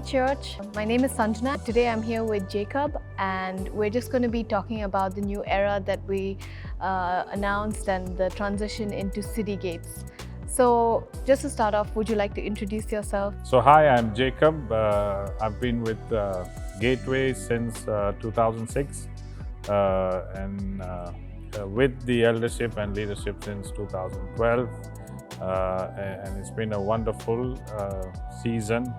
Church. My name is Sanjana. Today I'm here with Jacob and we're just going to be talking about the new era that we announced and the transition into CITYGATES. So just to start off, would you like to introduce yourself? So hi, I'm Jacob. I've been with Gateway since 2006 and with the eldership and leadership since 2012. And it's been a wonderful season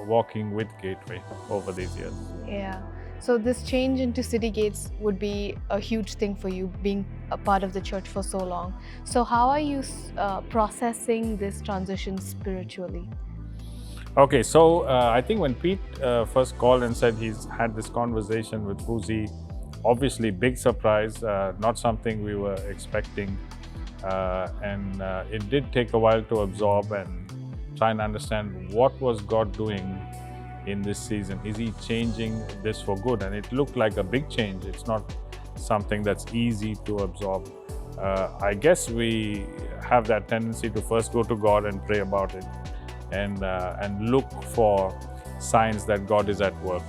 walking with Gateway over these years. Yeah. So this change into CITYGATES would be a huge thing for you, being a part of the church for so long. So how are you processing this transition spiritually? Okay, so I think when Pete first called and said he's had this conversation with Fuzi, obviously big surprise, not something we were expecting. And it did take a while to absorb and try and understand what was God doing in this season. Is He changing this for good? And it looked like a big change. It's not something that's easy to absorb. I guess we have that tendency to first go to God and pray about it and look for signs that God is at work.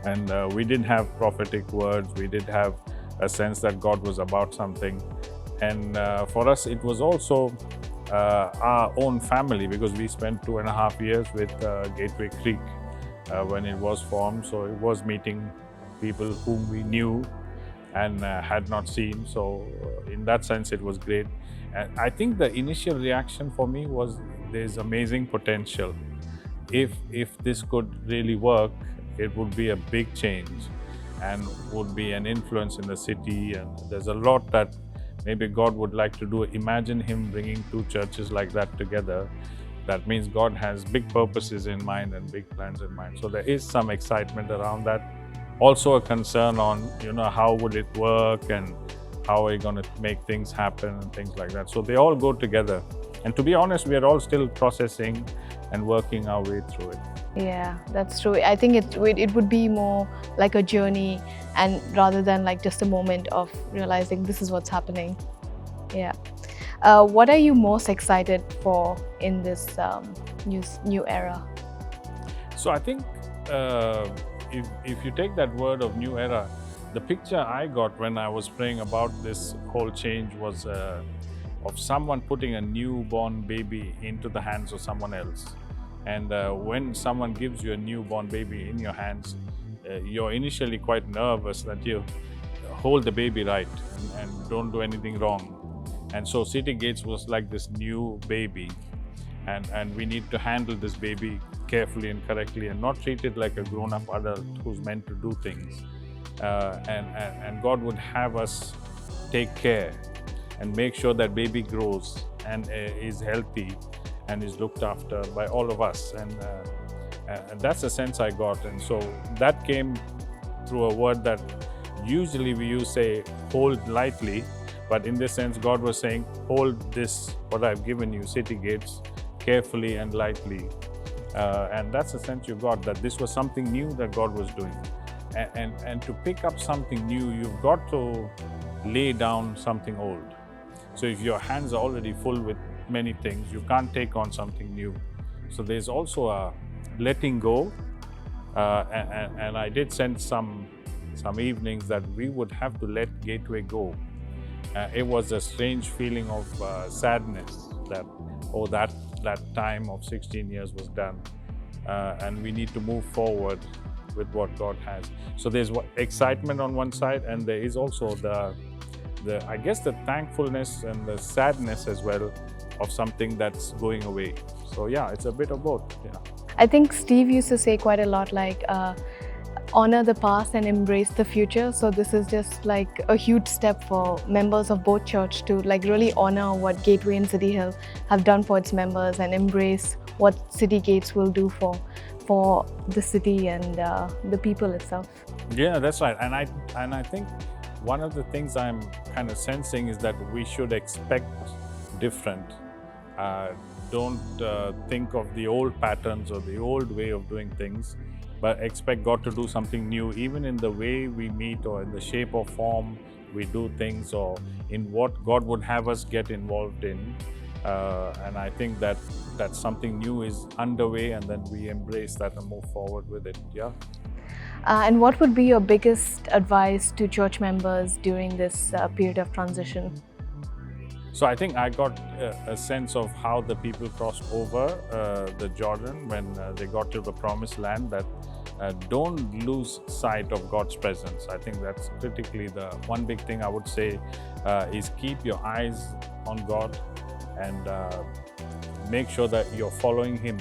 And we did have prophetic words. We did have a sense that God was about something. And for us, it was also our own family, because we spent 2.5 years with Gateway Creek when it was formed. So it was meeting people whom we knew and had not seen. So in that sense, it was great. And I think the initial reaction for me was there's amazing potential. If this could really work, it would be a big change and would be an influence in the city. And there's a lot that maybe God would like to do. Imagine Him bringing two churches like that together. That means God has big purposes in mind and big plans in mind. So there is some excitement around that. Also a concern on, how would it work and how are we going to make things happen and things like that. So they all go together. And to be honest, we are all still processing and working our way through it. Yeah, that's true. I think it would be more like a journey, and rather than like just a moment of realizing this is what's happening. Yeah. What are you most excited for in this new era? So I think if you take that word of new era, the picture I got when I was praying about this whole change was of someone putting a newborn baby into the hands of someone else. And when someone gives you a newborn baby in your hands, you're initially quite nervous that you hold the baby right and don't do anything wrong. And so CITYGATES was like this new baby. And we need to handle this baby carefully and correctly and not treat it like a grown-up adult who's meant to do things. And God would have us take care and make sure that baby grows and is healthy and is looked after by all of us. And that's the sense I got. And so that came through a word that usually we say, hold lightly. But in this sense, God was saying, hold this, what I've given you, CITYGATES, carefully and lightly. And that's the sense you got, that this was something new that God was doing. And to pick up something new, you've got to lay down something old. So if your hands are already full with many things, you can't take on something new. So there's also a letting go. And I did sense some evenings that we would have to let Gateway go. It was a strange feeling of sadness that, that time of 16 years was done. And we need to move forward with what God has. So there's excitement on one side, and there is also the I guess the thankfulness and the sadness as well of something that's going away. So yeah, it's a bit of both. Yeah. I think Steve used to say quite a lot like honor the past and embrace the future. So this is just like a huge step for members of both church to like really honor what Gateway and City Hill have done for its members and embrace what CITYGATES will do for the city and the people itself. Yeah, that's right. And I think one of the things I'm kind of sensing is that we should expect different. Don't think of the old patterns or the old way of doing things, but expect God to do something new, even in the way we meet or in the shape or form we do things or in what God would have us get involved in. And I think that something new is underway, and then we embrace that and move forward with it. Yeah. And what would be your biggest advice to church members during this period of transition? So I think I got a sense of how the people crossed over the Jordan when they got to the promised land, that don't lose sight of God's presence. I think that's critically the one big thing I would say is keep your eyes on God and make sure that you're following Him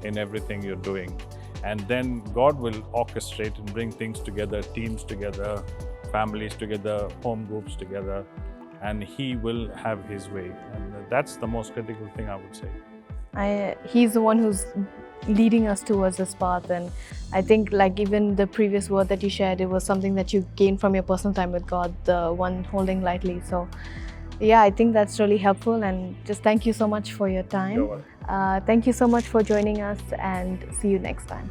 in everything you're doing. And then God will orchestrate and bring things together, teams together, families together, home groups together, and He will have His way. And that's the most critical thing I would say. He's the one who's leading us towards this path, and I think like even the previous word that you shared, it was something that you gained from your personal time with God, the one holding lightly. So yeah, I think that's really helpful, and just thank you so much for your time. You're welcome. Thank you so much for joining us, and see you next time.